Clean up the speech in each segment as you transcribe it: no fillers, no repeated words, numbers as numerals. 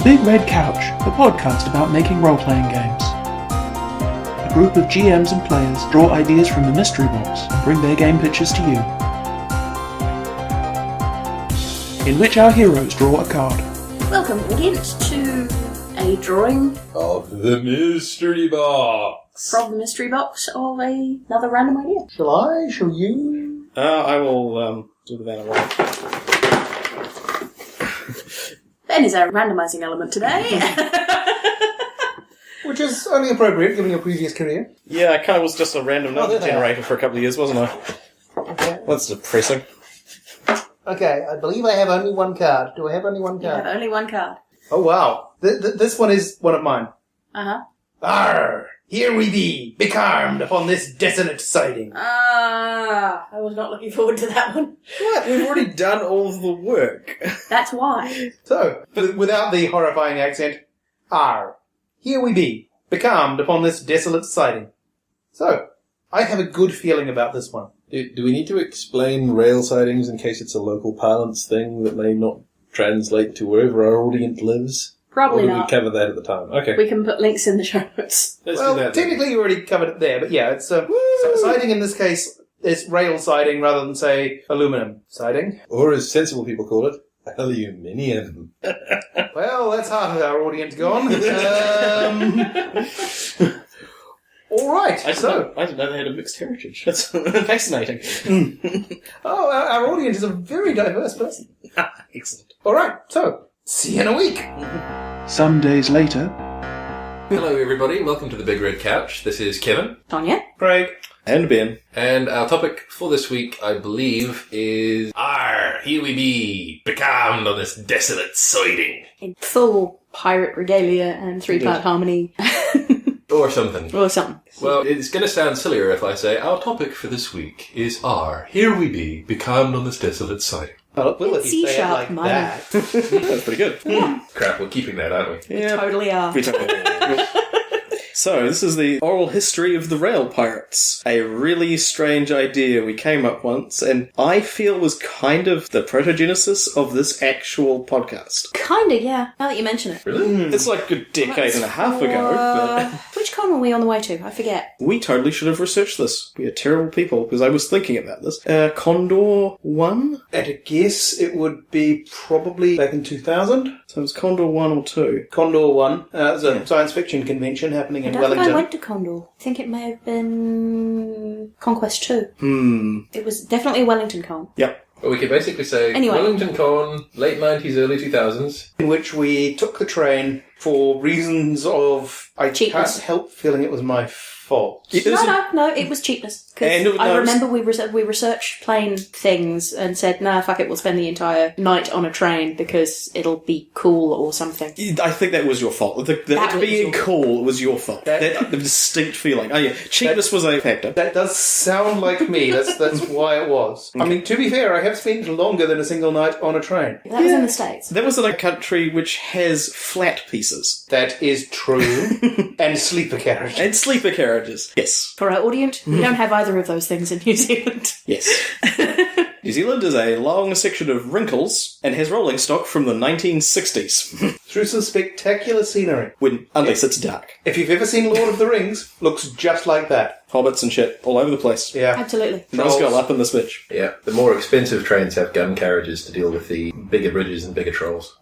Big Red Couch, the podcast about making role-playing games. A group of GMs and players draw ideas from the mystery box and bring their game pitches to you, in which our heroes draw a card. Welcome, audience, to a drawing of the mystery box. From the mystery box of another random idea. Shall I? Shall you? I will do the van away. Ben is our randomising element today. Which is only appropriate, given your previous career. Yeah, I kind of was just a random number there generator for a couple of years, wasn't I? Okay. That's depressing. Okay, I believe I have only one card. Do I have only one You card? have only one card. Oh, wow. This one is one of mine. Uh-huh. Arrr! Here we be, becalmed upon this desolate siding. I was not looking forward to that one. What? We've already done all of the work. That's why. So, without the horrifying accent, Arrr! Here we be, becalmed upon this desolate siding. So, I have a good feeling about this one. Do we need to explain rail sightings in case it's a local parlance thing that may not translate to wherever our audience lives? Probably or did not. we cover that at the time? Okay. We can put links in the show notes. Let's Well, do that then. technically you already covered it there, but yeah, it's so siding in this case is rail siding rather than, say, aluminum siding. Or as sensible people call it, aluminium. Well, that's half of our audience gone. All right, I didn't know they had a mixed heritage. That's fascinating. Oh, our audience is a very diverse person. Excellent. All right, so see you in a week. Some days later, Hello everybody, welcome to the Big Red Couch. This is Kevin, Tonya? Craig. And Ben. and our topic for this week, I believe, is Arrr, here we be, becalmed on this desolate siding. In full pirate regalia and three-part harmony. Or something. Or something. Well, it's going to sound sillier if I say our topic for this week is Arrr, here we be, becalmed on this desolate siding. Well, it will if you say it C-sharp like minor. that. That's pretty good. Crap, we're keeping that, aren't we? Yeah. Totally are. We totally- So, this is the oral history of the rail pirates. A really strange idea we came up once, and I feel was kind of the protogenesis of this actual podcast. Kinda, yeah. Now that you mention it. Really? It's like a decade and a half ago, but Which con were we on the way to? I forget. we totally should have researched this. We are terrible people, because I was thinking about this. Condor 1? At a guess, it would be probably back in 2000. So it was Condor 1 or 2. Condor 1. It was a science fiction convention happening I in don't think Wellington. I went to Condor. I think it may have been Conquest 2. Hmm. It was definitely a Wellington con. Yep. Well, we could basically say Anyway. Wellington Con, late 90s, early 2000s. In which we took the train for reasons of... I Cheapness. can't help feeling it was my fault. No, it was cheapness. And Because it- I no, remember we researched plane things and said, nah, fuck it, we'll spend the entire night on a train because it'll be cool or something. I think that was your fault. That It was being your- cool was your fault. That- The distinct feeling. Oh yeah, cheapness was a factor. That does sound like me. That's why it was. I mean, to be fair, I have spent longer than a single night on a train. That was in the States. That was in a country which has flat pieces. That is true. And sleeper carriage. And sleeper carriages. Yes. For our audience, we don't have either of those things in New Zealand. Yes. New Zealand is a long section of wrinkles and has rolling stock from the 1960s. Through some spectacular scenery. Unless it's dark. If you've ever seen Lord of the Rings, looks just like that. Hobbits and shit all over the place. Yeah. Absolutely. No skull up in this bitch. Yeah, the more expensive trains have gun carriages to deal with the bigger bridges and bigger trolls.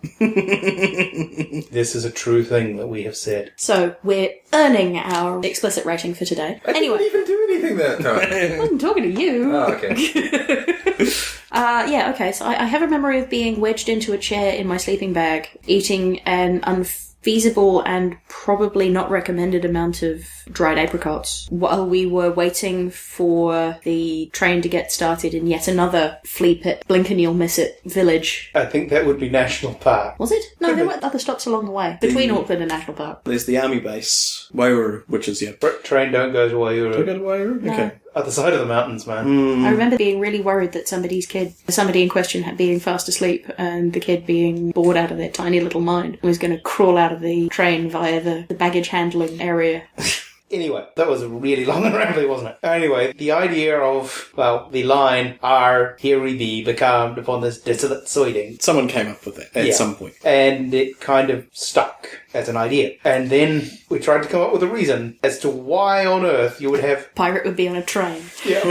This is a true thing that we have said. So, we're earning our explicit rating for today. I Anyway, didn't even do anything that time. I'm talking to you. Oh, okay. Yeah, okay, so I have a memory of being wedged into a chair in my sleeping bag, eating an unfeasible and probably not recommended amount of dried apricots while we were waiting for the train to get started in yet another flea pit, blink and you'll miss it, village. I think that would be National Park. Was it? No, there were other stops along the way, between Auckland and National Park. There's the army base, Wairau, which is, yeah. Train don't go to Do I Wairau. go to Wairau? No. Okay. Other side of the mountains, man. I remember being really worried that somebody in question being fast asleep and the kid being bored out of their tiny little mind was going to crawl out of the train via the baggage handling area. Anyway, that was really long and rambly, wasn't it? Anyway, the idea of, well, the line, "Arr, here we be, becalmed upon this desolate siding." Someone came up with it at some point. And it kind of stuck as an idea. And then we tried to come up with a reason as to why on earth you would have Pirate would be on a train.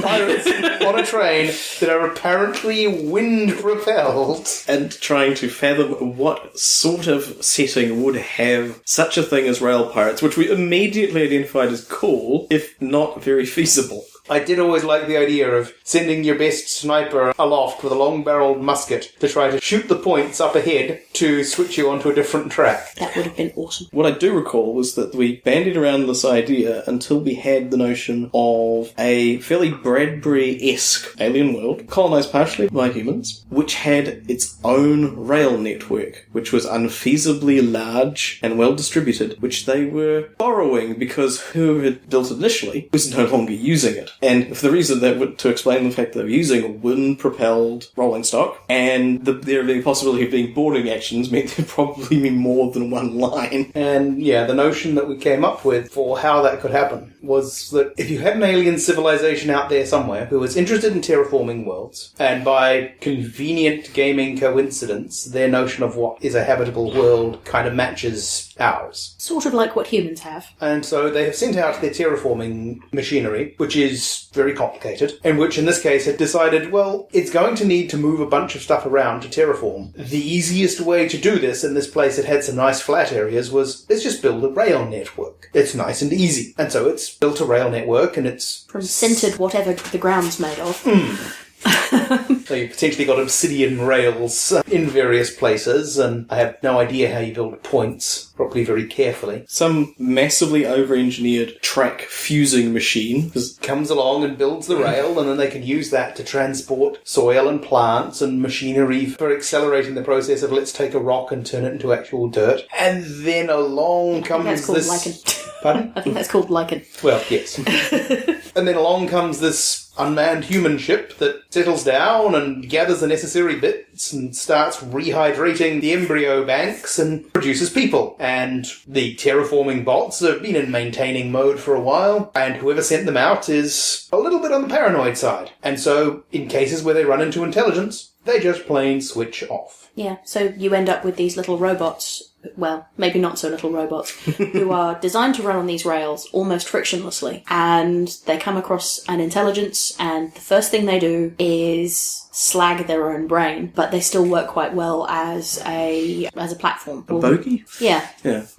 pirates on a train that are apparently wind-propelled. And trying to fathom what sort of setting would have such a thing as rail pirates, which we immediately identified as cool, if not very feasible. I did always like the idea of sending your best sniper aloft with a long-barreled musket to try to shoot the points up ahead to switch you onto a different track. That would have been awesome. What I do recall was that we bandied around this idea until we had the notion of a fairly Bradbury-esque alien world, colonised partially by humans, which had its own rail network, which was unfeasibly large and well distributed, which they were borrowing because whoever had built it initially was no longer using it. And for the reason that to explain the fact that they were using a wind-propelled rolling stock, and there being a possibility of being boarding actions meant there'd probably be more than one line. And the notion that we came up with for how that could happen was that if you had an alien civilization out there somewhere who was interested in terraforming worlds, and by convenient gaming coincidence, their notion of what is a habitable world kind of matches ours. Sort of like what humans have. And so they have sent out their terraforming machinery, which is very complicated, and which in this case had decided, well, it's going to need to move a bunch of stuff around to terraform. The easiest way to do this in this place that had some nice flat areas was, let's just build a rail network. It's nice and easy. And so it's built a rail network, and it's... From sintered whatever the ground's made of. So you've potentially got obsidian rails in various places, and I have no idea how you build points, probably very carefully. Some massively over-engineered track fusing machine Comes along and builds the rail, and then they can use that to transport soil and plants and machinery for accelerating the process of let's take a rock and turn it into actual dirt. And then along comes That's called this... lichen. Pardon? I think that's called lichen. Well, yes. And then along comes this unmanned human ship that settles down and gathers the necessary bits and starts rehydrating the embryo banks and produces people. And the terraforming bots have been in maintaining mode for a while, and whoever sent them out is a little bit on the paranoid side. And so, in cases where they run into intelligence, they just plain switch off. Yeah, so you end up with these little robots, well, maybe not so little robots, who are designed to run on these rails almost frictionlessly. And they come across an intelligence, and the first thing they do is slag their own brain, but they still work quite well as a platform. A bogey? Yeah.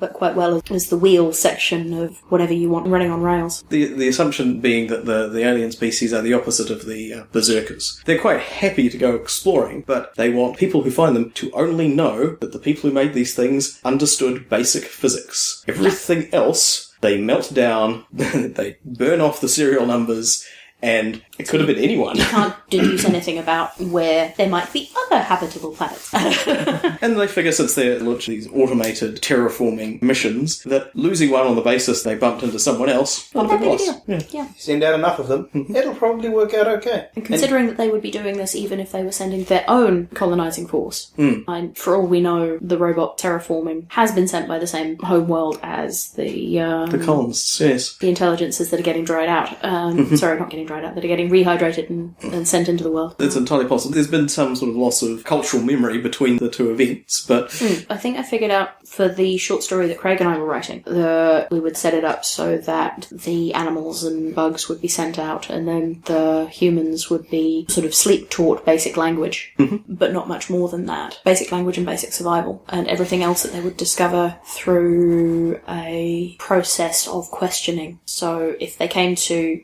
Work quite well as the wheel section of whatever you want running on rails. The assumption being that the alien species are the opposite of the berserkers. They're quite happy to go exploring, but they want people who find them to only know that the people who made these things understood basic physics. Everything else, they melt down, they burn off the serial numbers, and it could have been anyone. You can't deduce anything about where there might be other habitable planets. And they figure since they're launching these automated terraforming missions, that losing one on the basis they bumped into someone else, not a big loss. Yeah. Send out enough of them, it'll probably work out okay. And considering that they would be doing this even if they were sending their own colonising force. And for all we know, the robot terraforming has been sent by the same home world as the colonists, yes. The intelligences that are getting dried out. Sorry, not getting dried out, that are getting rehydrated and sent into the world. It's entirely possible. There's been some sort of loss of cultural memory between the two events, but... I think I figured out for the short story that Craig and I were writing, we would set it up so that the animals and bugs would be sent out, and then the humans would be sort of sleep-taught basic language, but not much more than that. Basic language and basic survival, and everything else that they would discover through a process of questioning. So if they came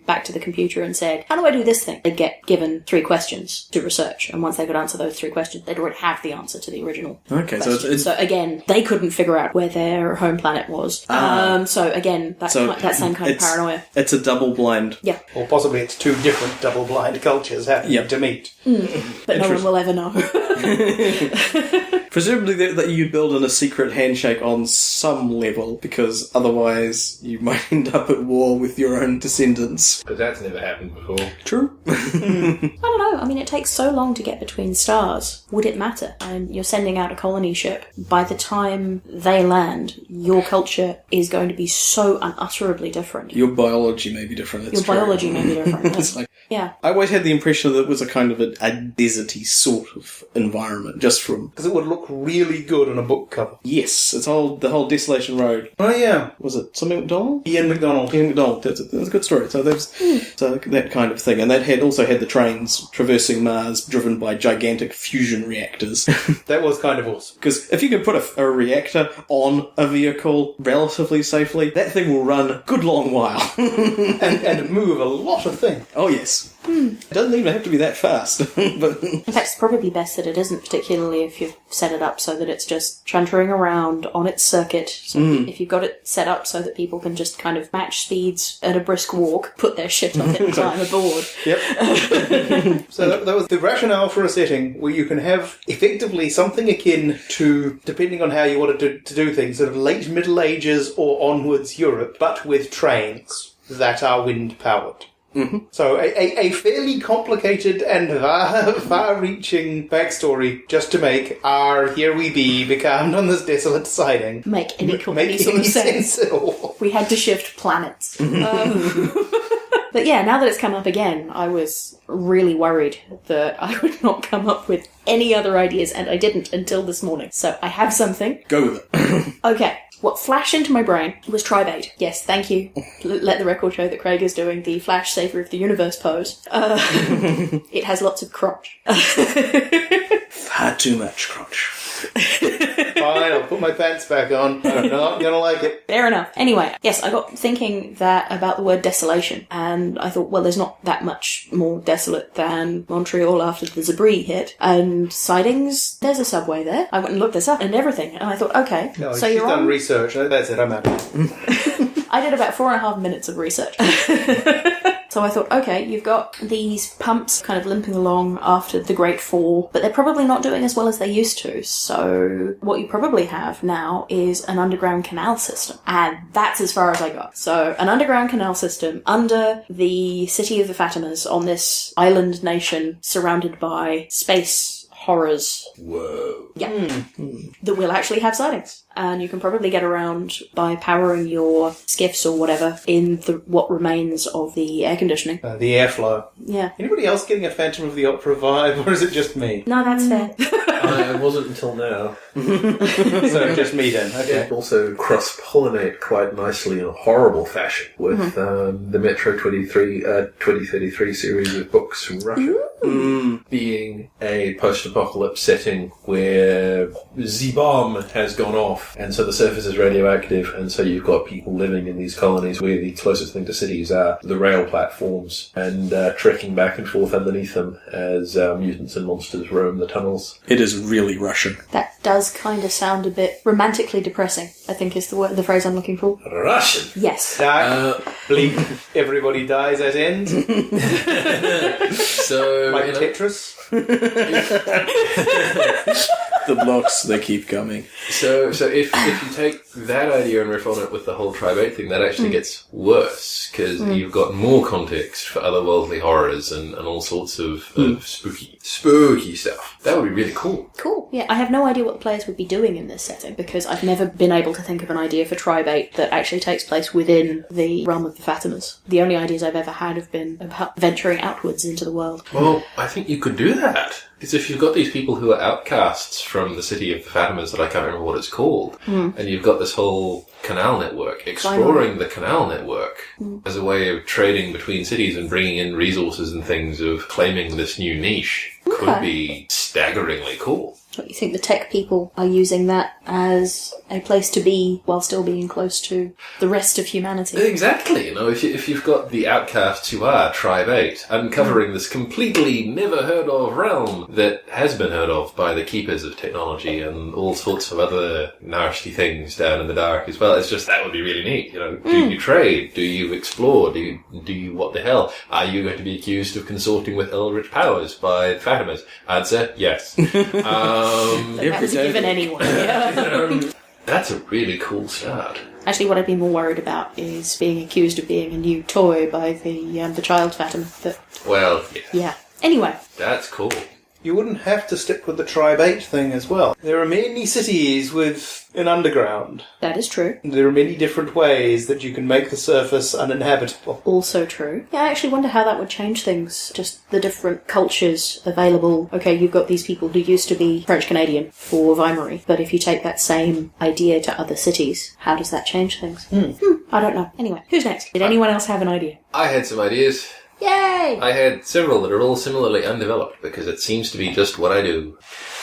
back to the computer and said, how do I do this thing? They'd get given 3 questions to research, and once they could answer those 3 questions, they'd already have the answer to the original Okay, question. So again, they couldn't figure out where their home planet was. So again, that same kind of paranoia. It's a double blind. Yeah. Or possibly it's 2 different double-blind cultures happening to meet. But no one will ever know. Presumably that you build in a secret handshake on some level, because otherwise you might end up at war with your own descendants. But that's never happened before. True. I don't know. I mean, it takes so long to get between stars. Would it matter? And you're sending out a colony ship. By the time they land, your culture is going to be so unutterably different. Your biology may be different. It's Your true. biology may be different. It's like, Yeah. I always had the impression that it was a kind of a deserty sort of environment, just from... Because it would look really good on a book cover. Yes, the whole Desolation Road. Oh, yeah. Was it something McDonald? Ian MacDonald. Ian MacDonald. That's a good story. So there's so that kind of thing. And that also had the trains traversing Mars driven by gigantic fusion reactors. That was kind of awesome. Because if you can put a reactor on a vehicle relatively safely, that thing will run a good long while. and move a lot of things. Oh, yes. It doesn't even have to be that fast. But In fact, it's probably best that it isn't, particularly if you've set it up so that it's just chuntering around on its circuit. So if you've got it set up so that people can just kind of match speeds at a brisk walk, put their shit on it and climb aboard. Yep. So that was the rationale for a setting where you can have effectively something akin to, depending on how you wanted to do things, sort of late Middle Ages or onwards Europe, but with trains that are wind-powered. Mm-hmm. So a fairly complicated and far-reaching backstory just to make Arrr, here we be, becalmed on this desolate siding. Make any sort any of sense. at all. We had to shift planets. But yeah, now that it's come up again, I was really worried that I would not come up with any other ideas, and I didn't until this morning. So I have something. Go with it. Okay. What flashed into my brain was tribate. Yes, thank you. Let the record show that Craig is doing the Flash Savior of the Universe pose. It has lots of crotch. Far too much crotch. Fine, I'll put my pants back on. I'm not gonna like it. Fair enough. Anyway, yes, I got thinking about the word desolation, and I thought, well, there's not that much more desolate than Montreal after the Zabri hit. And Sidings, there's a subway there. I went and looked this up and everything, and I thought, okay, No, so she's you're done on... research. That's it, I'm out. I did about 4.5 minutes of research. So I thought, okay, you've got these pumps kind of limping along after the Great Fall, but they're probably not doing as well as they used to. So what you probably have now is an underground canal system. And that's as far as I got. So an underground canal system under the city of the Fatimas on this island nation surrounded by space horrors. Whoa. Yeah. That will actually have sightings. And you can probably get around by powering your skiffs or whatever in what remains of the air conditioning. The airflow. Yeah. Anybody else getting a Phantom of the Opera vibe, or is it just me? No, that's fair. I wasn't until now. So just me then. Okay. It also cross-pollinate quite nicely in a horrible fashion with the Metro 2033 series of books from Russia. Being a post-apocalypse setting where the bomb has gone off and so the surface is radioactive and so you've got people living in these colonies where the closest thing to cities are the rail platforms and trekking back and forth underneath them as mutants and monsters roam the tunnels. It is really Russian. That does kind of sound a bit romantically depressing, I think is the phrase I'm looking for. Russian! Yes. Dark, bleak, everybody dies at end. So, Like you know, Tetris. The blocks, they keep coming. So if you take that idea and riff on it with the whole tribate thing, that actually gets worse, because you've got more context for otherworldly horrors and all sorts of spooky stuff. That would be really cool. Cool. Yeah, I have no idea what the players would be doing in this setting, because I've never been able to think of an idea for tribate that actually takes place within the realm of the Fatimas. The only ideas I've ever had have been about venturing outwards into the world. Well, I think you could do that. Because if you've got these people who are outcasts from the city of the Fatimas that I can't remember what it's called, and you've got this whole canal network, exploring the canal network as a way of trading between cities and bringing in resources and things of claiming this new niche could be staggeringly cool. What, you think the tech people are using that as a place to be while still being close to the rest of humanity? Exactly. You know, if you've got the outcasts who are Tribe 8 uncovering this completely never heard of realm that has been heard of by the keepers of technology and all sorts of other nasty things down in the dark as well. It's just, that would be really neat. Do you trade? Do you explore? Do you what the hell? Are you going to be accused of consorting with eldritch powers by Fatimas? Answer, yes. That was given anyone. Yeah. That's a really cool start. Actually, what I'd be more worried about is being accused of being a new toy by the child Fatima. But Well, yeah. Anyway, that's cool. You wouldn't have to stick with the tri-bait thing as well. There are many cities with an underground. that is true. There are many different ways that you can make the surface uninhabitable. Also true. Yeah, I actually wonder how that would change things. Just the different cultures available. Okay, you've got these people who used to be French-Canadian or Weimarie, but if you take that same idea to other cities, how does that change things? I don't know. Anyway, who's next? Did anyone else have an idea? I had some ideas. Yay! I had several that are all similarly undeveloped because it seems to be just what I do.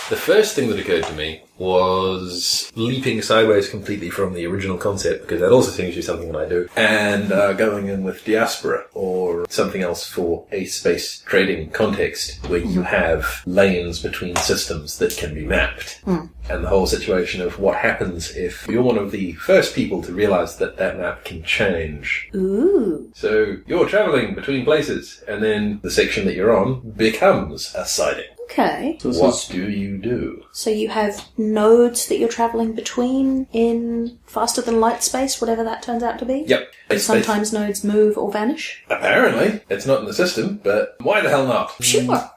The first thing that occurred to me was leaping sideways completely from the original concept, because that also seems to be something that I do, and going in with diaspora or something else for a space trading context where you have lanes between systems that can be mapped. And the whole situation of what happens if you're one of the first people to realize that that map can change. Ooh. So you're traveling between places, and then the section that you're on becomes a siding. Okay. What do you do? So you have nodes that you're travelling between in faster than light space, whatever that turns out to be? Yep. And sometimes nodes move or vanish? Apparently. It's not in the system, but why the hell not? Sure.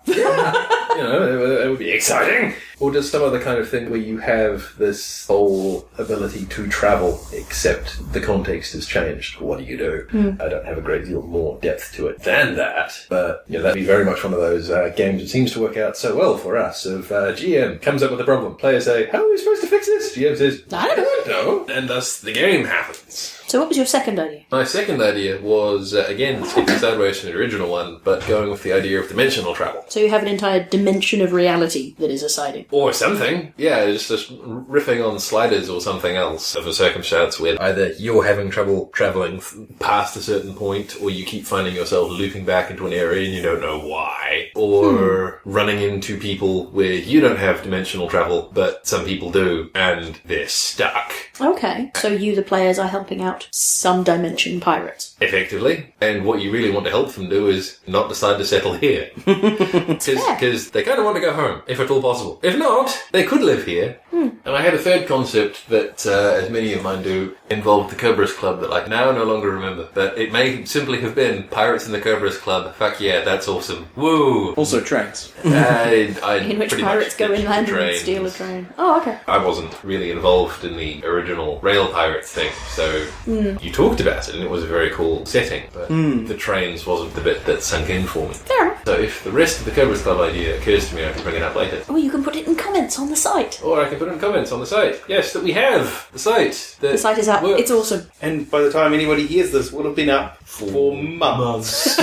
It would be exciting. Or just some other kind of thing where you have this whole ability to travel, except the context has changed. What do you do? I don't have a great deal more depth to it than that, but that'd be very much one of those games that seems to work out so well for us. Of GM comes up with a problem, players say, "How are we supposed to fix this?" GM says, I don't know, and thus the game happens. So what was your second idea? My second idea was, again, skipping sideways from the original one, but going with the idea of dimensional travel. So you have an entire dimension of reality that is a siding. Or something. Yeah, just riffing on sliders or something else of a circumstance where either you're having trouble travelling past a certain point, or you keep finding yourself looping back into an area and you don't know why, or running into people where you don't have dimensional travel, but some people do, and they're stuck. Okay. So you, the players, are helping out some dimension pirates. Effectively. And what you really want to help them do is not decide to settle here. Because they kind of want to go home, if at all possible. If not, they could live here. And I had a third concept that, as many of mine do, involved the Kerberos Club that I now no longer remember. But it may simply have been Pirates in the Kerberos Club. Fuck yeah, that's awesome. Woo! Also trains. In which pirates go inland and steal a train. Oh, okay. I wasn't really involved in the original Rail Pirates thing, so you talked about it and it was a very cool setting, but the trains wasn't the bit that sunk in for me. Fair enough. So if the rest of the Kerberos Club idea occurs to me, I can bring it up later. Or you can put it in comments on the site. Or I can put it in comments on the site. Yes, that we have the site. The site is up. Works. It's awesome. And by the time anybody hears this, will have been up for months.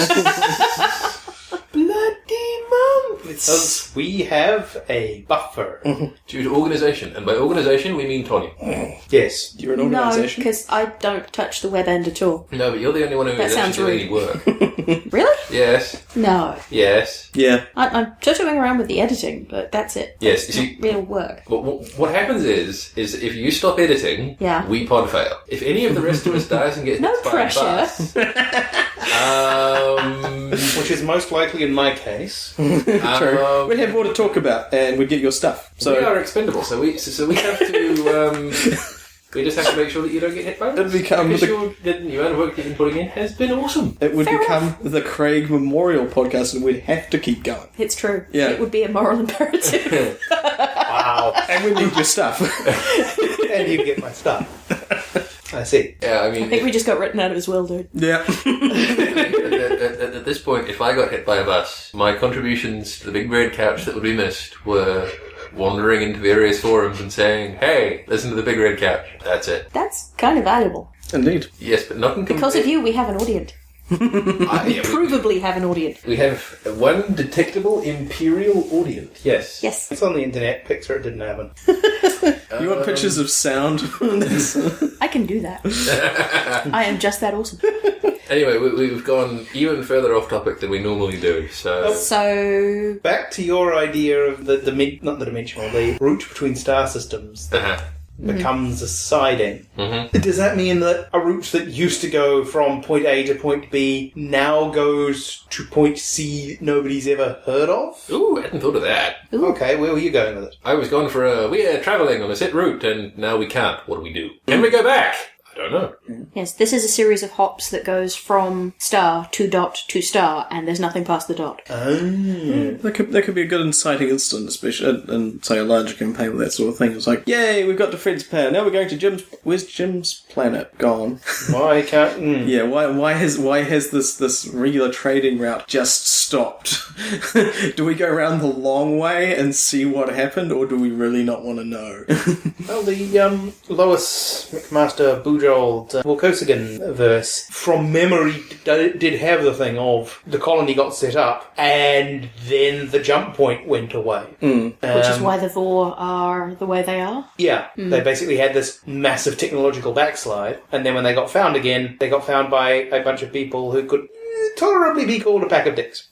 Bloody months! Because we have a buffer. Due to organisation, and by organisation we mean Tony. Yes. You're an No, organisation. because I don't touch the web end at all. No, but you're the only one who That is sounds actually doing any work. Really? Yes. No. Yes. Yeah. I'm totoing around with the editing, but that's it. Yes. You see, Real work. what happens is if you stop editing, Yeah. we pod fail. If any of the rest of us dies and gets No hit by a pressure. bus, Which is most likely in my case. True. We'd have more to talk about, and we'd get your stuff. we So are expendable, so we have to. We just have to make sure that you don't get hit by It'd become because the- the amount of work you've been putting in has been awesome. it would Fair become the Craig Memorial Podcast, and we'd have to keep going. It's true. Yeah. It would be a moral imperative. Wow. And we need your stuff. And you get my stuff. I see. Yeah, I mean, I think we just got written out of his will, dude. Yeah. at this point, if I got hit by a bus, my contributions to the big red couch that would be missed were wandering into various forums and saying, "Hey, listen to the big red couch." That's it. That's kind of valuable. Indeed. Yes, but not in Because of you, we have an audience. Provably have an audience. We have one detectable imperial audience. Yes. Yes. It's on the internet. Picture it didn't happen. You want pictures of sound? I can do that. I am just that awesome. Anyway, we've gone even further off topic than we normally do, so... So, Back to your idea of the route between star systems that becomes a siding. Does that mean that a route that used to go from point A to point B now goes to point C that nobody's ever heard of? Ooh, I hadn't thought of that. Okay, where were you going with it? I was going for we are travelling on a set route, and now we can't. What do we do? Can we go back? I don't know. yes, this is a series of hops that goes from star to dot to star, and there's nothing past the dot. That could be a good inciting incident, especially in, say, a larger campaign with that sort of thing. It's like, yay, we've got to Fred's planet. Now we're going to Jim's... Where's Jim's planet gone? Why can't... Yeah, why has this regular trading route just stopped? Do we go around the long way and see what happened, or do we really not want to know? Well, the Lois McMaster Bujold Volkosigan verse, from memory, did have the thing of the colony got set up and then the jump point went away. Which is why the Vor are the way they are? Yeah, they basically had this massive technological backslide, and then when they got found again, they got found by a bunch of people who could tolerably be called a pack of dicks.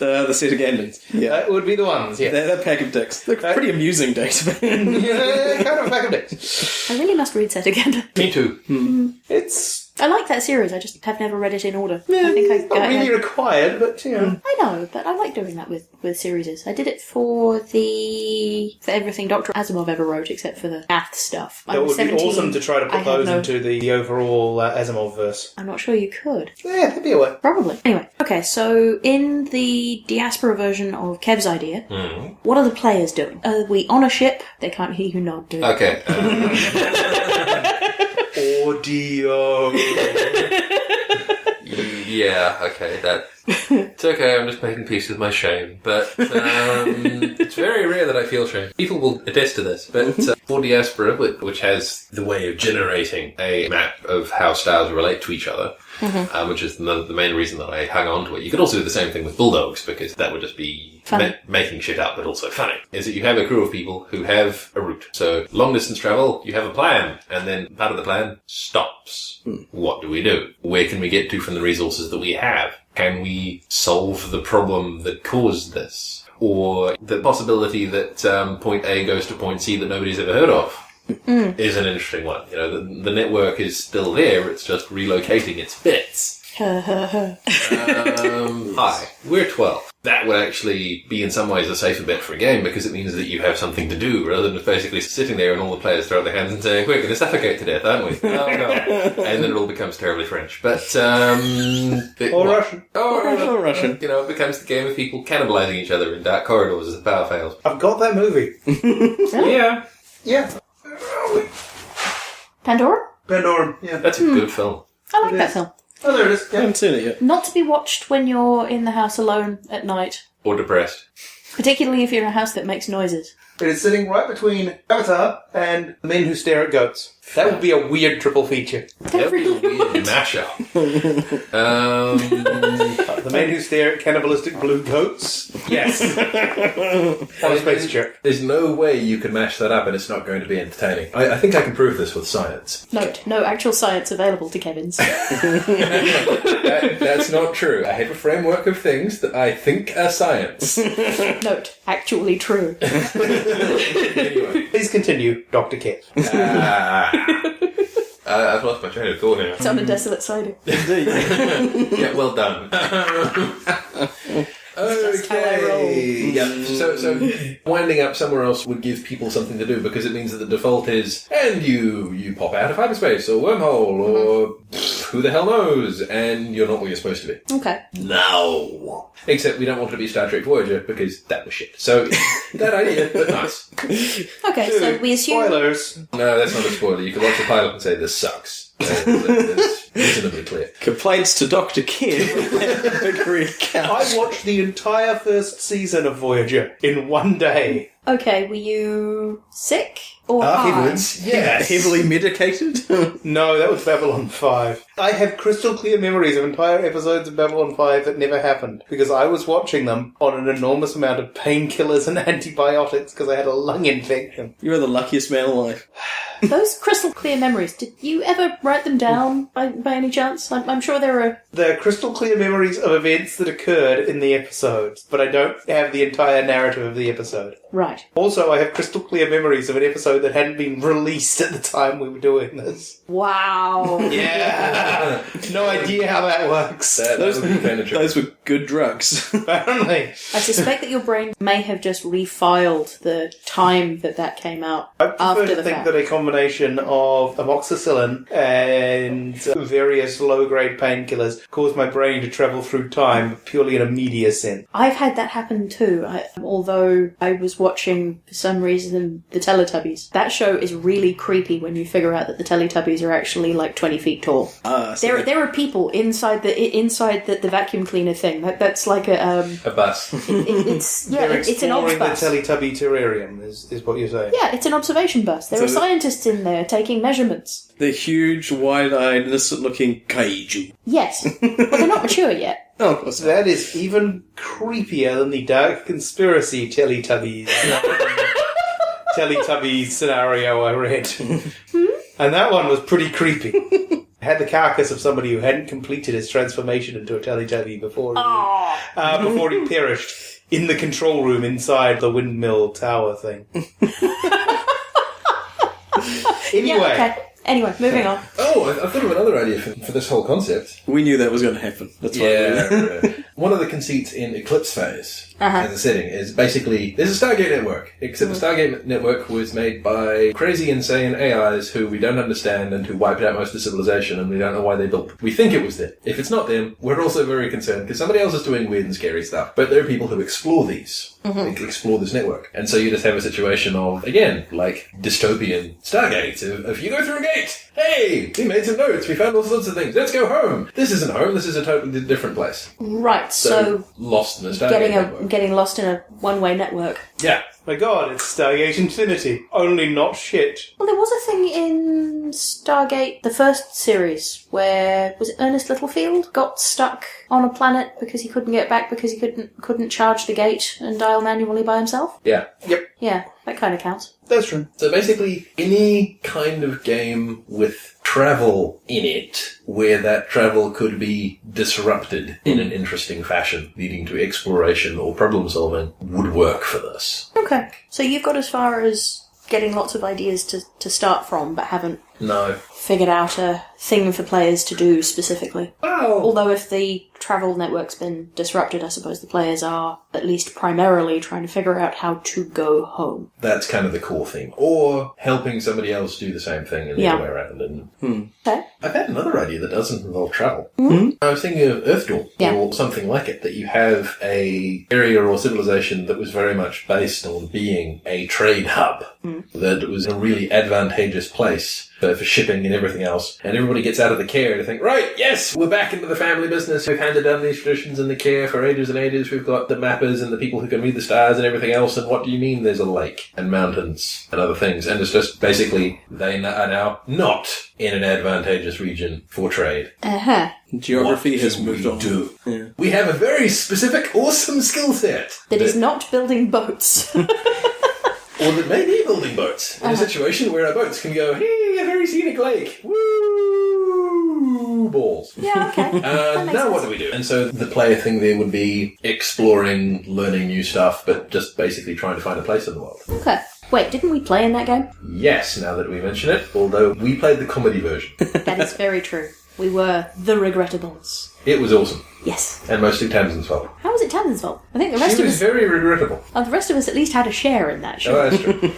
The Setagandans. Yeah. That would be the ones, yeah. They're pack of dicks. They're pretty amusing dicks. Yeah, kind of a pack of dicks. I really must read that again. Me too. It's I like that series, I just have never read it in order. yeah, I think not really required, but, you know. I know, but I like doing that with series. I did it for everything Dr. Asimov ever wrote, except for the math stuff. That would be awesome to try to put those into the overall Asimov verse. I'm not sure you could. Yeah, that'd be a way. Probably. Anyway, okay, so in the diaspora version of Kev's idea, what are the players doing? Are we on a ship? They can't hear you nod, do they? Okay. Audio. Yeah, okay, it's okay, I'm just making peace with my shame. But it's very rare that I feel shame. People will attest to this, but for Diaspora, which has the way of generating a map of how stars relate to each other, which is the main reason that I hung on to it. You could also do the same thing with Bulldogs, because that would just be making shit up, but also funny. Is that you have a crew of people who have a route. So, long distance travel, you have a plan, and then part of the plan stops. What do we do? Where can we get to from the resources that we have? Can we solve the problem that caused this? Or the possibility that point A goes to point C that nobody's ever heard of is an interesting one. You know, the network is still there, it's just relocating its bits. Hi, we're 12. That would actually be in some ways a safer bet for a game, because it means that you have something to do rather than just basically sitting there and all the players throw up their hands and saying, we're going to suffocate to death, aren't we? Oh no. And then it all becomes terribly French. But, Russian. Or Russian. You know, it becomes the game of people cannibalizing each other in dark corridors as the power fails. I've got that movie. Yeah. Yeah. Pandora? Pandora, yeah. That's a good film. I like that film. Oh, there it is. I haven't seen it yet. Not to be watched when you're in the house alone at night. Or depressed. Particularly if you're in a house that makes noises. It is sitting right between Avatar and The Men Who Stare at Goats. That would be a weird triple feature. That would be a weird mashup. The Men Who Stare at Cannibalistic Blue Goats. Yes. On a space trip. There's no way you can mash that up and it's not going to be entertaining. I think I can prove this with science. Note, no actual science available to Kevin's. That's not true. I have a framework of things that I think are science. Note, actually true. Anyway. Please continue, Dr. Kev. I've lost my train of thought now. It's on a desolate siding. Yeah, well done. That's how I roll. Yeah. So winding up somewhere else would give people something to do, because it means that the default is, and you pop out of hyperspace or wormhole or who the hell knows, and you're not where you're supposed to be. Okay. No. Except we don't want it to be Star Trek Voyager, because that was shit. So that idea, but nice. Okay, so we assume... Spoilers. No, that's not a spoiler. You can watch the pilot and say this sucks. That's reasonably clear. Complaints to Dr. Kim. I watched the entire first season of Voyager in one day. Okay, were you sick or high? Afterwards, yes. Heavily medicated? No, that was Babylon 5. I have crystal clear memories of entire episodes of Babylon 5 that never happened, because I was watching them on an enormous amount of painkillers and antibiotics because I had a lung infection. You are the luckiest man alive. Those crystal clear memories, did you ever write them down by any chance? I'm sure there are... They're crystal clear memories of events that occurred in the episodes, but I don't have the entire narrative of the episode. Right. Also, I have crystal clear memories of an episode that hadn't been released at the time we were doing this. Wow. Yeah! No idea how that works. Those were good drugs. Apparently. I suspect that your brain may have just refiled the time that came out I prefer after to the think fact. that a combination of amoxicillin and various low-grade painkillers caused my brain to travel through time purely in a media sense. I've had that happen too, although I was watching, for some reason, the Teletubbies. That show is really creepy when you figure out that the Teletubbies are actually like 20 feet tall. There are people inside the vacuum cleaner thing. That's like a bus. it's They're it's an obs exploring the bus. Teletubby terrarium, is what you're saying. Yeah, it's an observation bus. There are scientists in there taking measurements. The huge, wide-eyed, innocent-looking kaiju. Yes, but they're not mature yet. Oh, of course. That is even creepier than the dark conspiracy Teletubbies. Teletubbies scenario I read. And that one was pretty creepy. It had the carcass of somebody who hadn't completed his transformation into a Teletubby before he perished in the control room inside the windmill tower thing. Anyway. Yeah, okay. Anyway, moving on. Oh, I thought of another idea for this whole concept. We knew that was going to happen. That's why. Yeah. One of the conceits in Eclipse Phase as a setting is basically there's a Stargate network, except the Stargate network was made by crazy, insane AIs who we don't understand and who wiped out most of the civilization, and we don't know why they built them. We think it was them. If it's not them, we're also very concerned because somebody else is doing weird and scary stuff. But there are people who explore these, explore this network, and so you just have a situation of again like dystopian Stargate. If you go through a gate, hey, we made some notes, we found all sorts of things. Let's go home. This isn't home. This is a totally different place. Right, so lost in the Stargate network. getting lost in a one-way network. Yeah. My god, it's Stargate Infinity. Only not shit. Well, there was a thing in Stargate, the first series, where, was it Ernest Littlefield? Got stuck on a planet because he couldn't get back because he couldn't charge the gate and dial manually by himself? Yeah. Yep. Yeah, that kind of counts. That's true. So basically, any kind of game with travel in it, where that travel could be disrupted in an interesting fashion, leading to exploration or problem solving, would work for this. Okay, so you've got as far as getting lots of ideas to start from, but haven't No. figured out a thing for players to do specifically. Well, Although if the travel network's been disrupted, I suppose the players are at least primarily trying to figure out how to go home. that's kind of the core thing. Or helping somebody else do the same thing and the Yeah. other way around. And Okay. I've had another idea that doesn't involve travel. I was thinking of Earthdawn, Yeah. or something like it, that you have a area or civilization that was very much based on being a trade hub, that was a really advantageous place for shipping and everything else, and everybody gets out of the care to think, right, yes, we're back into the family business, we've handed down these traditions and the care for ages and ages, we've got the mappers and the people who can read the stars and everything else, and what do you mean there's a lake and mountains and other things? And it's just basically they are now not in an advantageous region for trade. Uh-huh. Geography What has do moved we on. do? Yeah. We have a very specific, awesome skill set. That is not building boats. Or that may be building boats. In a situation where our boats can go, hey, a very scenic lake. Woo! Balls. Yeah, okay. That makes Now sense. what do we do? And so the player thing there would be exploring, learning new stuff, but just basically trying to find a place in the world. Okay. Wait, didn't we play in that game? Yes, now that we mention it, although we played the comedy version. That is very true. We were the Regrettables. It was awesome. Yes. And mostly Tamsin's fault. How was it Tamsin's fault? I think the rest She of was us... very regrettable. the rest of us at least had a share in that, Oh, sure. that's true.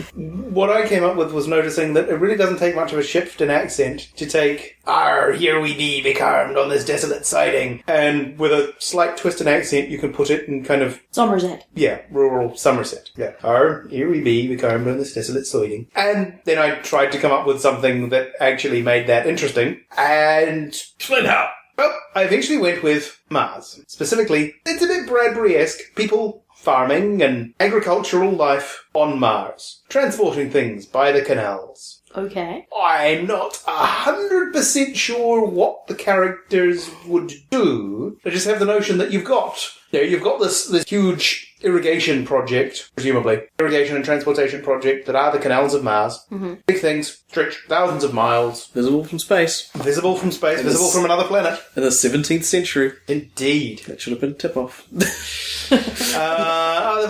What I came up with was noticing that it really doesn't take much of a shift in accent to take, "Arr, here we be, Becalmed on this desolate siding," and with a slight twist in accent, you can put it in kind of, Somerset. rural Somerset. Yeah. "Arr, here we be, Becalmed on this desolate siding." And then I tried to come up with something that actually made that interesting, and Explain how. well, I eventually went with Mars. Specifically, it's a bit Bradbury-esque. People farming and agricultural life on Mars. Transporting things by the canals. Okay. I'm not 100% sure what the characters would do. I just have the notion that you've got this huge irrigation project, presumably. Irrigation and transportation project that are the canals of Mars. Mm-hmm. Big things, stretch thousands of miles. Visible from space. Visible from space, visible from another planet. In the 17th century. Indeed. That should have been a tip-off. They've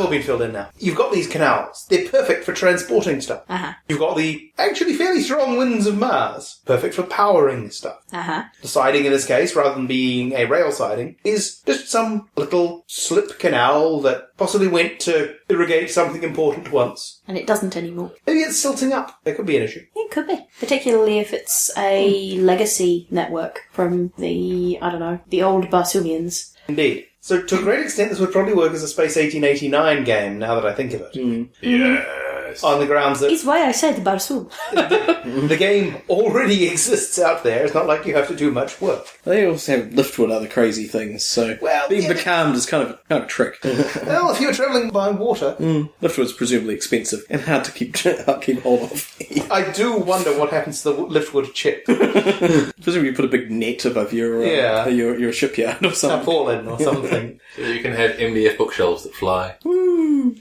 all been filled in now. You've got these canals. They're perfect for transporting stuff. Uh-huh. You've got the actually fairly strong winds of Mars. Perfect for powering stuff. Uh-huh. The siding in this case, rather than being a rail siding, is just some little slip canal that possibly went to irrigate something important once. And it doesn't anymore. Maybe it's silting up. That could be an issue. It could be. Particularly if it's a legacy network from the old Barsumians. Indeed. So to a great extent, this would probably work as a Space 1889 game, now that I think of it. Yes. On the grounds that It's why I said Barsum. the game already exists out there. It's not like you have to do much work. They also have Liftwood and other crazy things, so Well, being yeah, becalmed is kind of a trick. Well, if you're travelling by water, Liftwood's presumably expensive and hard to keep hold of. I do wonder what happens to the liftwood chip. Presumably you put a big net above your your shipyard or something. Tarpaulin or something. So you can have MDF bookshelves that fly.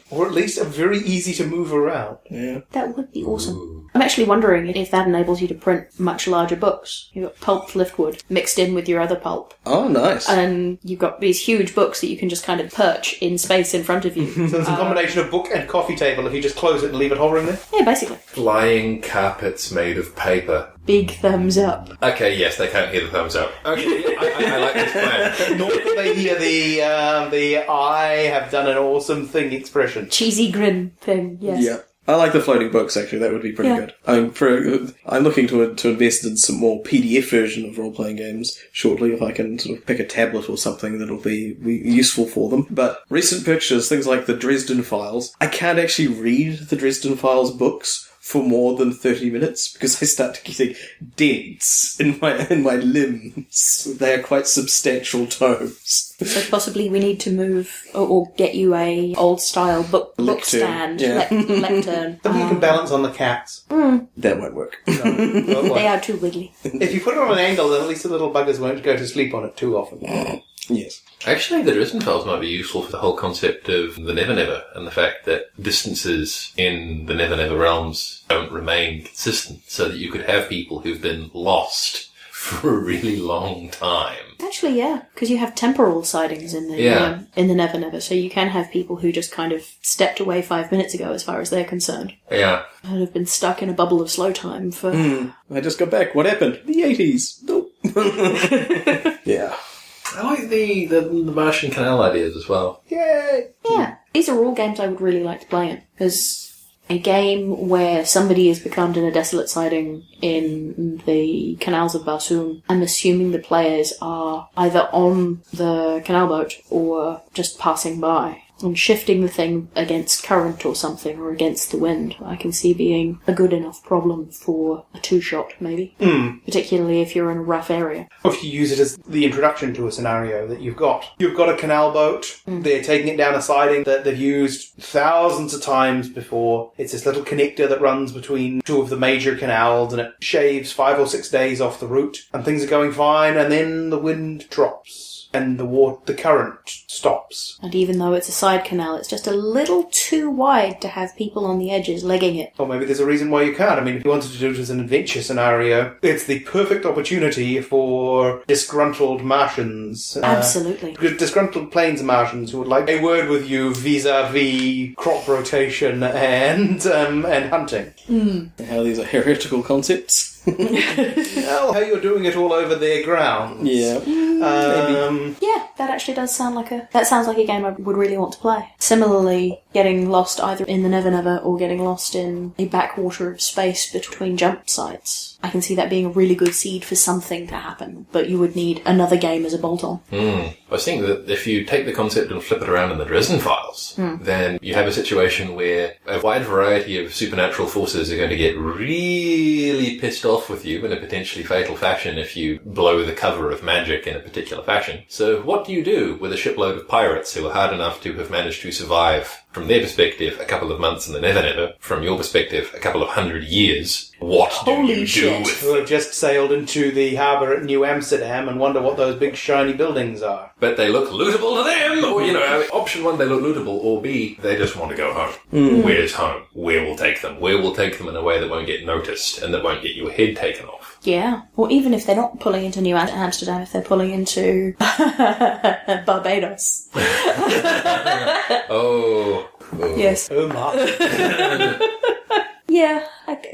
Or at least are very easy to move around. Yeah. That would be awesome. I'm actually wondering if that enables you to print much larger books. You've got pulped liftwood mixed in with your other pulp. Oh, nice. And you've got these huge books that you can just kind of perch in space in front of you. So it's a combination of book and coffee table if you just close it and leave it hovering there. Yeah, basically. Flying carpets made of paper. Big thumbs up. Okay, yes, they can't hear the thumbs up. Okay, I like this plan. Nor could they hear the I have done an awesome thing expression. Cheesy grin thing, yes. Yeah. I like the floating books, actually. That would be pretty good. I'm looking to invest in some more PDF version of role-playing games shortly, if I can sort of pick a tablet or something that'll be useful for them. But recent purchases, things like the Dresden Files, I can't actually read the Dresden Files books for more than 30 minutes because I start getting dents in my limbs. They are quite substantial tomes. So possibly we need to move or get you a old style book stand lectern. Something you can balance on the cats. That won't work. No, They are too wiggly. if you put it on an angle, then at least the little buggers won't go to sleep on it too often. Yes. Actually, the Dresden Files might be useful for the whole concept of the Never Never and the fact that distances in the Never Never realms don't remain consistent, so that you could have people who've been lost for a really long time. Actually, yeah, because you have temporal sightings in the Never Never, so you can have people who just kind of stepped away 5 minutes ago, as far as they're concerned, Yeah. and have been stuck in a bubble of slow time for. I just got back. What happened? The 80s. Nope. Yeah. I like the Martian Canal ideas as well. Yay! Yeah, these are all games I would really like to play in, because a game where somebody is becalmed in a desolate siding in the canals of Barsum, I'm assuming the players are either on the canal boat or just passing by. And shifting the thing against current or something, or against the wind, I can see being a good enough problem for a two-shot, maybe. Particularly if you're in a rough area. Or if you use it as the introduction to a scenario that you've got. You've got a canal boat, they're taking it down a siding that they've used thousands of times before. It's this little connector that runs between two of the major canals, and it shaves 5 or 6 days off the route, and things are going fine, and then the wind drops. And the current stops. And even though it's a side canal, it's just a little too wide to have people on the edges legging it. Or maybe there's a reason why you can't. I mean, if you wanted to do it as an adventure scenario, it's the perfect opportunity for disgruntled Martians. Absolutely. Disgruntled plains Martians who would like a word with you vis-a-vis crop rotation and hunting. How these are heretical concepts. Well, how you're doing it all over their grounds. Yeah. Maybe. Yeah, that actually does sound like a game I would really want to play. Similarly, getting lost either in the Never Never or getting lost in a backwater of space between jump sites. I can see that being a really good seed for something to happen, but you would need another game as a bolt-on. I was thinking that if you take the concept and flip it around in the Dresden Files, then you have a situation where a wide variety of supernatural forces are going to get really pissed off with you in a potentially fatal fashion if you blow the cover of magic in a particular fashion. So what what do you do with a shipload of pirates who are hard enough to have managed to survive, from their perspective, a couple of months in the Never Never, from your perspective, a couple of 100 years? What Holy do you shit. do with Who have just sailed into the harbour at New Amsterdam and wonder what those big shiny buildings are. But they look lootable to them! Or, option one, they look lootable, or B, they just want to go home. Where's home? Where will take them? Where will take them in a way that won't get noticed and that won't get your head taken off? Yeah. Or even if they're not pulling into New Amsterdam, if they're pulling into Barbados. Oh. Yes. Oh, Martin. Yeah,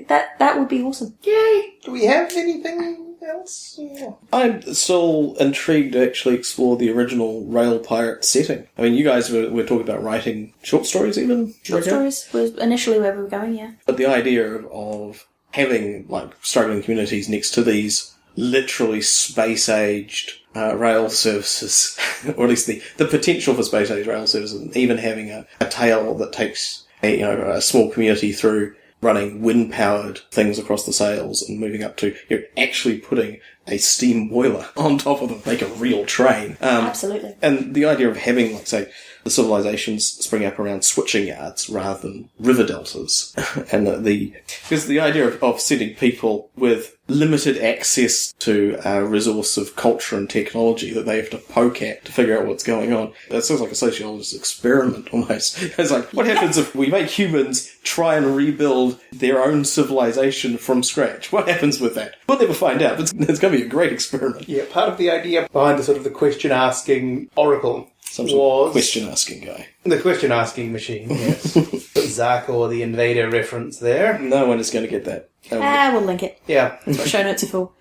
that would be awesome. Yay! Do we have anything else? Yeah. I'm still intrigued to actually explore the original Rail Pirate setting. I mean, you guys were talking about writing short stories even? Short stories was initially where we were going, yeah. But the idea of having, like, struggling communities next to these literally space-aged rail services, or at least the potential for space-aged rail services, and even having a tale that takes a small community through running wind-powered things across the sails and moving up to actually putting a steam boiler on top of them, make a real train. Absolutely. And the idea of having, like, say, the civilizations spring up around switching yards rather than river deltas. And because the idea of setting people with limited access to a resource of culture and technology that they have to poke at to figure out what's going on. That sounds like a sociologist's experiment almost. It's like, what happens if we make humans try and rebuild their own civilization from scratch? What happens with that? We'll never find out. It's going to be a great experiment. Yeah, part of the idea behind the sort of the question-asking oracle Some sort was of question-asking guy. the question-asking machine, yes. Zark or the Invader reference there. No one is going to get that. We'll link it. Yeah. That's what show notes are for.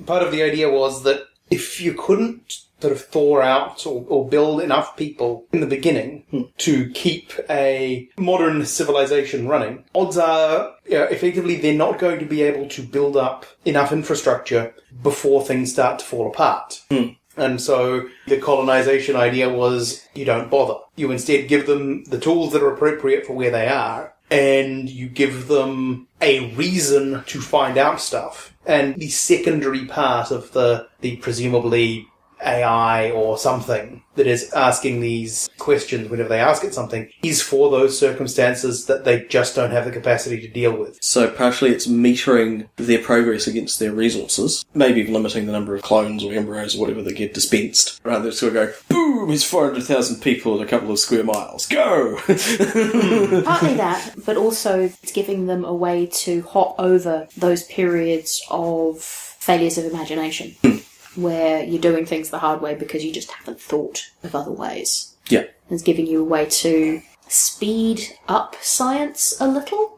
Part of the idea was that if you couldn't sort of thaw out or build enough people in the beginning to keep a modern civilization running, odds are, effectively, they're not going to be able to build up enough infrastructure before things start to fall apart. And so the colonization idea was you don't bother. You instead give them the tools that are appropriate for where they are, and you give them a reason to find out stuff. And the secondary part of the presumably AI or something that is asking these questions whenever they ask it something is for those circumstances that they just don't have the capacity to deal with. So partially it's metering their progress against their resources, maybe limiting the number of clones or embryos or whatever that get dispensed. Rather than sort of go, boom, it's 400,000 people in a couple of square miles. Go! Partly that, but also it's giving them a way to hop over those periods of failures of imagination. Where you're doing things the hard way because you just haven't thought of other ways. Yeah. It's giving you a way to speed up science a little,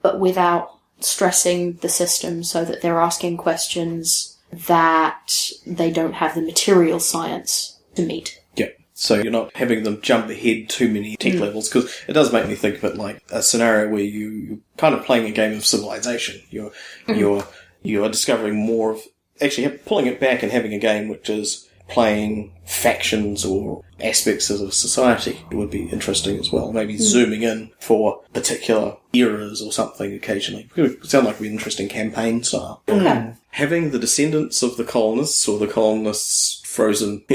but without stressing the system so that they're asking questions that they don't have the material science to meet. Yeah. So you're not having them jump ahead too many tech levels, because it does make me think of it like a scenario where you're kind of playing a game of civilization. You're discovering more of... Actually, pulling it back and having a game which is playing factions or aspects of society would be interesting as well. Maybe zooming in for particular eras or something occasionally. It would sound like an interesting campaign style. Okay. Having the descendants of the colonists or the colonists' frozen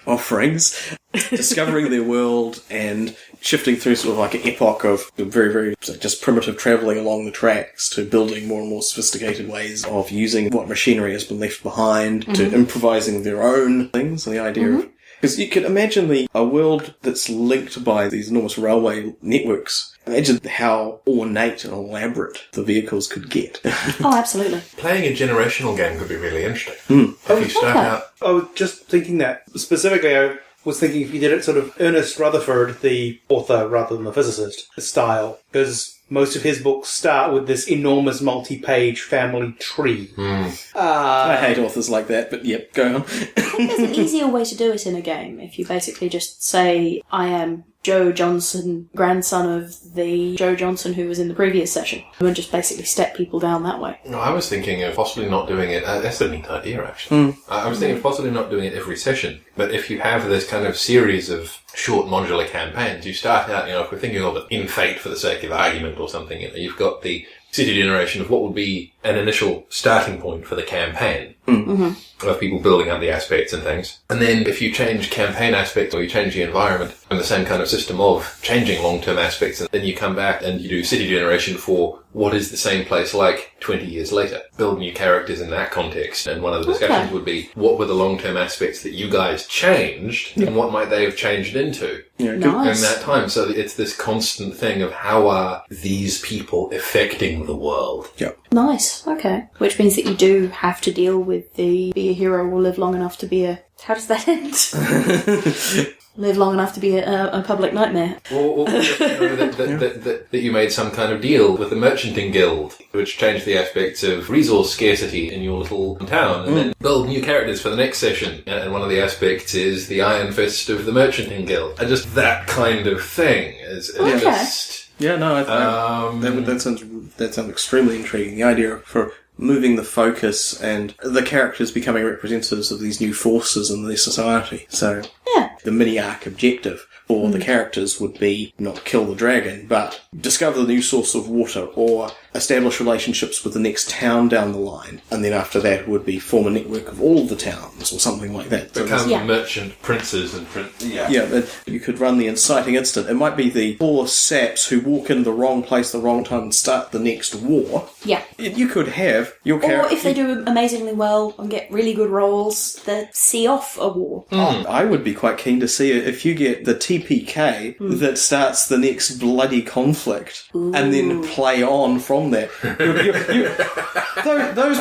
offerings discovering their world and shifting through sort of like an epoch of very, very just primitive travelling along the tracks to building more and more sophisticated ways of using what machinery has been left behind to improvising their own things, and the idea of... Because you could imagine a world that's linked by these enormous railway networks. Imagine how ornate and elaborate the vehicles could get. Oh, absolutely. Playing a generational game could be really interesting. If you start out... I was just thinking that. Specifically, I was thinking if you did it sort of Ernest Rutherford, the author rather than the physicist, style. Because most of his books start with this enormous multi-page family tree. I hate authors like that, but yep, go on. I think there's an easier way to do it in a game. If you basically just say, I am Joe Johnson, grandson of the Joe Johnson who was in the previous session, and just basically step people down that way. No, I was thinking of possibly not doing it... that's a neat idea, actually. I was thinking of possibly not doing it every session, but if you have this kind of series of short modular campaigns, you start out, if we're thinking of it in Fate for the sake of argument or something, you've got the city generation of what would be an initial starting point for the campaign. Of people building up the aspects and things. And then if you change campaign aspects or you change the environment and the same kind of system of changing long-term aspects, and then you come back and you do city generation for what is the same place like 20 years later. Build new characters in that context. And one of the discussions would be, what were the long-term aspects that you guys changed and what might they have changed into during that time? So it's this constant thing of how are these people affecting the world? Yep. Nice. Okay. Which means that you do have to deal with the be a hero or live long enough to be a... How does that end? Live long enough to be a public nightmare. Or that you made some kind of deal with the Merchanting Guild, which changed the aspects of resource scarcity in your little town, and then build new characters for the next session. And one of the aspects is the Iron Fist of the Merchanting Guild. And just that kind of thing is just... Yeah, no, that sounds extremely intriguing. The idea for moving the focus and the characters becoming representatives of these new forces in their society. So the mini-arc objective for the characters would be not kill the dragon, but discover the new source of water or establish relationships with the next town down the line. And then after that would be form a network of all the towns or something like that. Become merchant princes and but you could run the inciting incident. It might be the 4 saps who walk in the wrong place the wrong time and start the next war. Yeah. You could have your character... Or if they do amazingly well and get really good rolls, they see off a war. I would be quite keen to see it if you get the TPK that starts the next bloody conflict and then play on from that. Those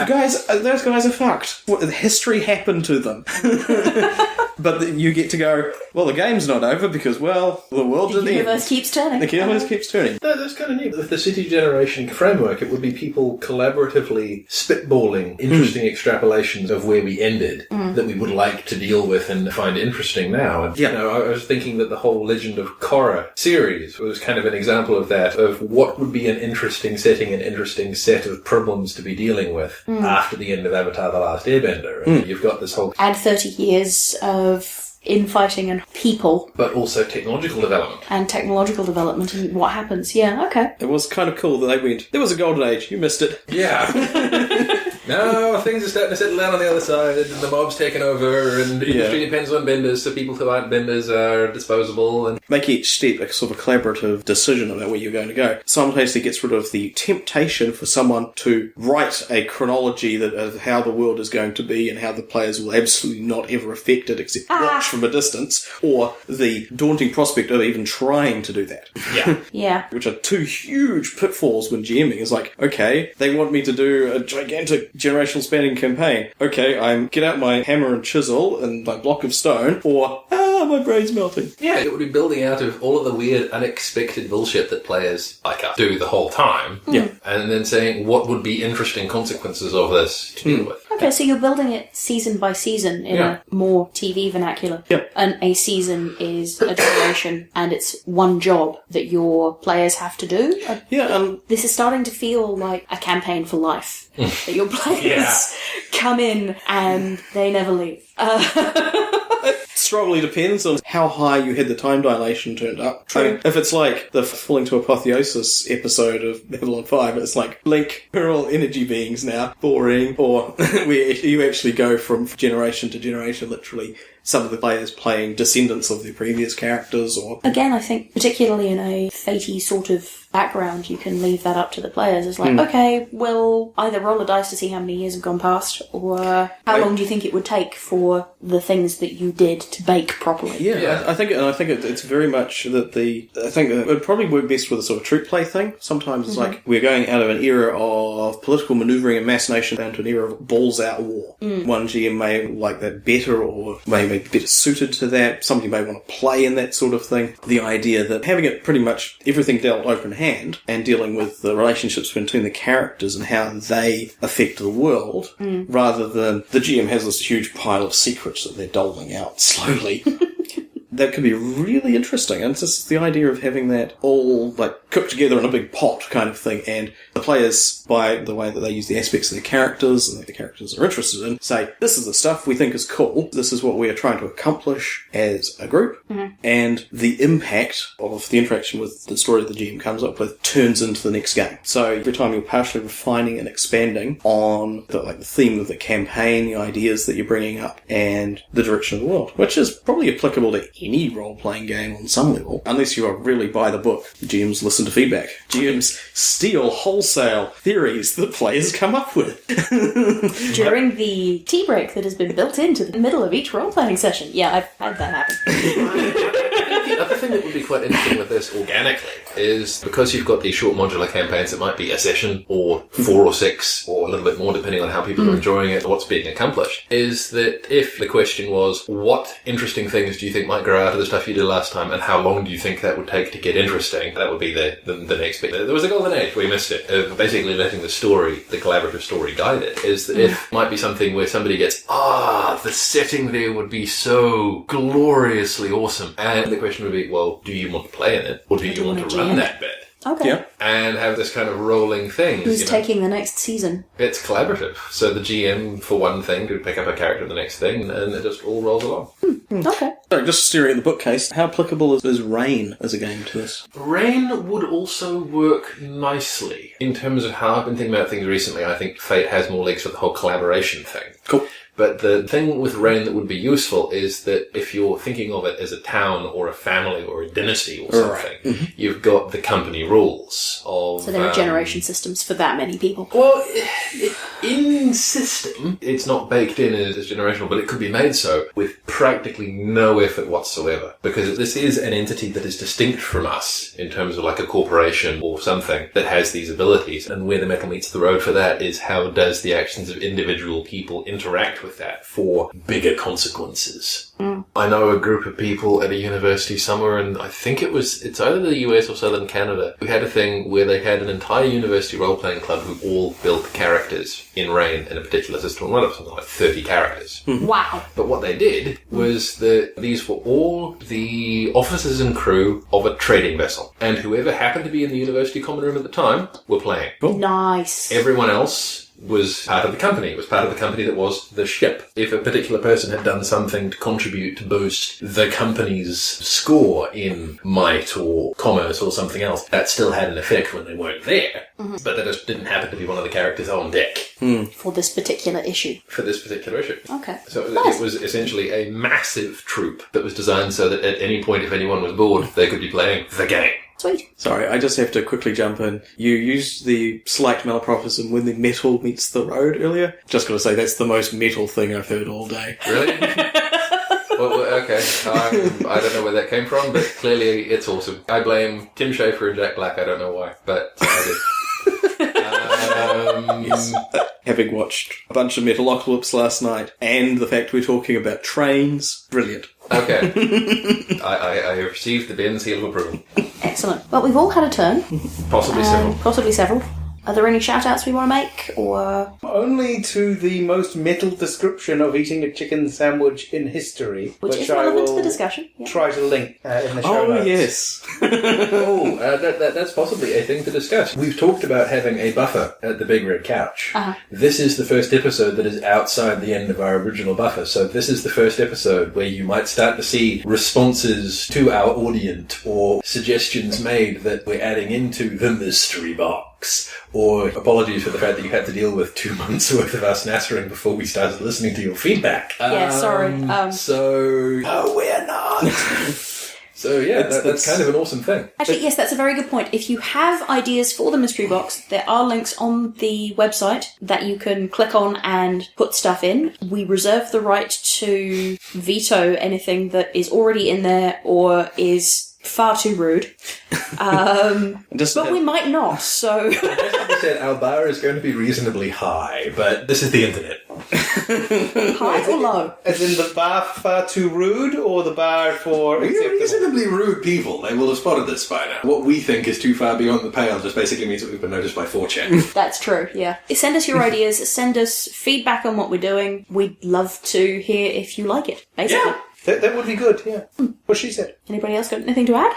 guys are fucked. History happened to them. But then you get to go, well, the game's not over because, well, the world didn't end. The universe keeps turning. The universe keeps turning. No, that's kind of neat. With the city generation framework, it would be people collaboratively spitballing interesting extrapolations of where we ended that we would like to deal with and find interesting now. And, you know, I was thinking that the whole Legend of Korra series was kind of an example of that, of what would be an interesting setting, an interesting set of problems to be dealing with after the end of Avatar: The Last Airbender. And you've got this whole... Add 30 years of infighting and people. But also technological development. And technological development and what happens. Yeah, okay. It was kind of cool that they went, there was a golden age, you missed it. Yeah. No, things are starting to settle down on the other side, and the mob's taken over, and industry depends on benders, so people who aren't benders are disposable. And make each step a sort of collaborative decision about where you're going to go. Simultaneously gets rid of the temptation for someone to write a chronology of how the world is going to be and how the players will absolutely not ever affect it except watch from a distance, or the daunting prospect of even trying to do that. Yeah. Which are 2 huge pitfalls when GMing. Is like, okay, they want me to do a gigantic generational spanning campaign. Okay, I'm get out my hammer and chisel and my block of stone, or my brain's melting. Yeah, it would be building out of all of the weird, unexpected bullshit that players like us do the whole time. Yeah. And then saying what would be interesting consequences of this to deal with. Okay, so you're building it season by season in a more TV vernacular. Yep. And a season is a generation, and it's one job that your players have to do. This is starting to feel like a campaign for life. That your players come in and they never leave. It strongly depends on how high you had the time dilation turned up. True. I mean, if it's like the Falling to Apotheosis episode of Babylon 5, it's like, blink, we're all energy beings now, boring, or where you actually go from generation to generation, literally. Some of the players playing descendants of their previous characters, or... Again, I think particularly in a fatey sort of background, you can leave that up to the players. It's like, okay, we'll either roll a dice to see how many years have gone past, or how long do you think it would take for the things that you did to bake properly? I think it's very much that I think it would probably work best with a sort of troop play thing. Sometimes it's like, we're going out of an era of political manoeuvring and machination into an era of balls-out war. One GM may like that better, or may be better suited to that. Somebody may want to play in that sort of thing. The idea that having it pretty much everything dealt open hand and dealing with the relationships between the characters and how they affect the world, rather than the GM has this huge pile of secrets that they're doling out slowly. That could be really interesting. And it's just the idea of having that all, like, cooked together in a big pot kind of thing, and the players, by the way that they use the aspects of their characters and that the characters are interested in, say, this is the stuff we think is cool, this is what we are trying to accomplish as a group, and the impact of the interaction with the story the GM comes up with turns into the next game. So every time you're partially refining and expanding on the theme of the campaign, the ideas that you're bringing up, and the direction of the world, which is probably applicable to any role-playing game on some level, unless you are really by the book. GMs listen to feedback. GMs steal wholesale theories that players come up with. During the tea break that has been built into the middle of each role-playing session. Yeah, I've had that happen. The other thing that would be quite interesting with this organically is because you've got these short modular campaigns, it might be a session or 4 or 6 or a little bit more depending on how people are enjoying it or what's being accomplished, is that if the question was, what interesting things do you think might grow out of the stuff you did last time and how long do you think that would take to get interesting, that would be the next bit. There was a golden age where you missed it, of basically letting the story, the collaborative story guide it, is that if it might be something where somebody gets, the setting there would be so gloriously awesome, and the question would be, well, do you want to play in it or do you want to run that bit? Okay. Yeah. And have this kind of rolling thing. Who's taking the next season? It's collaborative. So the GM, for one thing, could pick up a character for the next thing, and it just all rolls along. Okay. So, just staring at the bookcase, how applicable is Rain as a game to this? Rain would also work nicely. In terms of how I've been thinking about things recently, I think Fate has more legs for the whole collaboration thing. Cool. But the thing with Rain that would be useful is that if you're thinking of it as a town or a family or a dynasty or something, you've got the company rules of... So there are generation systems for that many people. Well, in system, it's not baked in as generational, but it could be made so with practically no effort whatsoever. Because this is an entity that is distinct from us in terms of like a corporation or something that has these abilities. And where the metal meets the road for that is how does the actions of individual people interact with that for bigger consequences. I know a group of people at a university somewhere, and I think it's either the US or Southern Canada, who had a thing where they had an entire university role-playing club who all built characters in Rain in a particular system. One of them, something like 30 characters. Wow. But what they did was that these were all the officers and crew of a trading vessel. And whoever happened to be in the university common room at the time were playing. Nice. Everyone else was part of the company. It was part of the company that was the ship. If a particular person had done something to contribute to boost the company's score in might or commerce or something else, that still had an effect when they weren't there. But that just didn't happen to be one of the characters on deck. For this particular issue. For this particular issue. Okay. So it was essentially a massive troop that was designed so that at any point if anyone was bored, they could be playing the game. Sweet. Sorry, I just have to quickly jump in. You used the slight malapropism when the metal meets the road earlier. Just gotta say, that's the most metal thing I've heard all day. Really? Well, okay. I don't know where that came from, but clearly it's awesome. I blame Tim Schafer and Jack Black. I don't know why, but I did. Yes. Having watched a bunch of Metalocalypse last night, and the fact we're talking about trains, brilliant. Okay. I received the Ben seal of approval. Excellent. Well, we've all had a turn. Possibly several. Possibly several. Are there any shout-outs we want to make, or...? Only to the most metal description of eating a chicken sandwich in history, Which is relevant to the discussion. Yeah. Try to link in the show notes. Yes. That's possibly a thing to discuss. We've talked about having a buffer at the Big Red Couch. This is the first episode that is outside the end of our original buffer, so this is the first episode where you might start to see responses to our audience or suggestions made that we're adding into the mystery box. Or apologies for the fact that you had to deal with 2 months worth of us nattering before we started listening to your feedback. Yeah, sorry. No, we're not. So yeah, that's kind of an awesome thing. Actually, yes, that's a very good point. If you have ideas for the mystery box, there are links on the website that you can click on and put stuff in. We reserve the right to veto anything that is already in there or is far too rude. But we might not, so... As I said, our bar is going to be reasonably high, but this is the internet. High or low? As in the bar far too rude, or the bar for We're acceptable? reasonably rude people. They will have spotted this by now. What we think is too far beyond the pale just basically means that we've been noticed by 4chan. That's true, yeah. Send us your ideas, send us feedback on what we're doing. We'd love to hear if you like it, basically. That would be good, yeah. What she said. Anybody else got anything to add?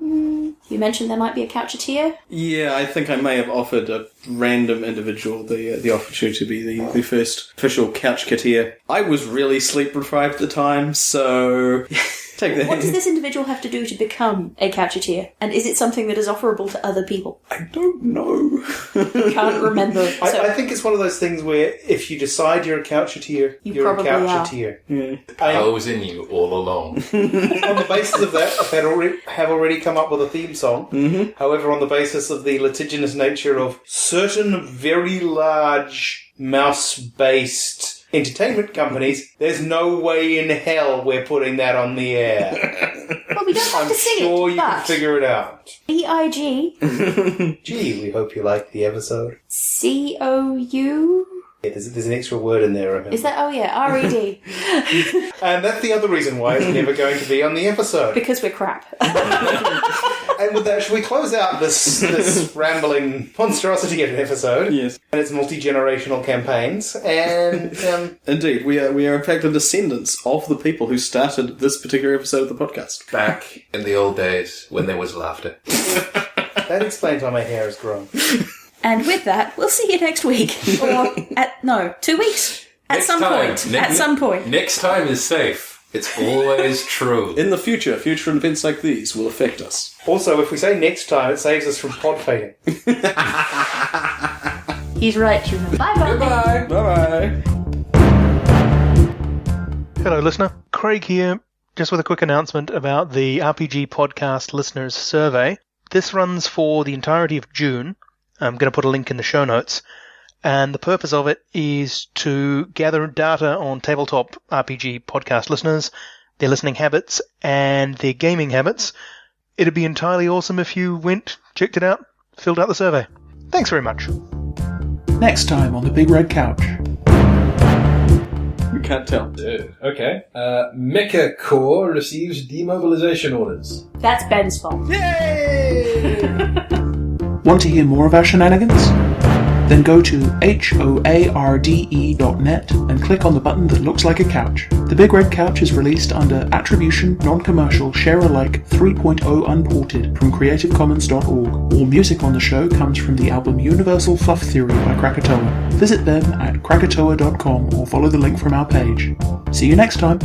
You mentioned there might be a coucheteer. Yeah, I think I may have offered a random individual the opportunity to be the first official couch cateer. I was really sleep deprived at the time, so take that. What does this individual have to do to become a coucheteer? And is it something that is offerable to other people? I don't know. Can't remember. I think it's one of those things where if you decide you're a coucheteer, you're a probably are. coucheteer. Yeah. I was in you all along. On the basis of that, I have already come up with a theme song. Mm-hmm. However, on the basis of the litigious nature of certain very large mouse-based entertainment companies, there's no way in hell we're putting that on the air. Well, we don't have to sing I'm sure it, you but can figure it out. B-I-G Gee, we hope you liked the episode. C-O-U? Yeah, there's an extra word in there, remember? Is that? Oh yeah, R-E-D. And that's the other reason why it's never going to be on the episode. Because we're crap. And with that, should we close out this rambling monstrosity of an episode? Yes. And its multi-generational campaigns. And Indeed, we are in fact the descendants of the people who started this particular episode of the podcast. Back in the old days when there was laughter. that explains why my hair has grown. And with that, we'll see you next week. Or 2 weeks. At some point. Next time is safe. It's always true. In the future events like these will affect us. Also, if we say next time, it saves us from pod fading. He's right, you know. Bye-bye. Goodbye. Bye-bye. Hello, listener. Craig here, just with a quick announcement about the RPG Podcast Listeners Survey. This runs for the entirety of June. I'm going to put a link in the show notes. And the purpose of it is to gather data on tabletop RPG podcast listeners, their listening habits, and their gaming habits. It'd be entirely awesome if you went, checked it out, filled out the survey. Thanks very much. Next time on the Big Red Couch. We can't tell. Dude, okay. Mecha Corps receives demobilization orders. That's Ben's fault. Want to hear more of our shenanigans? Then go to hoarde.net and click on the button that looks like a couch. The Big Red Couch is released under Attribution, Non-Commercial, Share-alike 3.0 Unported from CreativeCommons.org. All music on the show comes from the album Universal Fluff Theory by Krakatoa. Visit them at krakatoa.com or follow the link from our page. See you next time!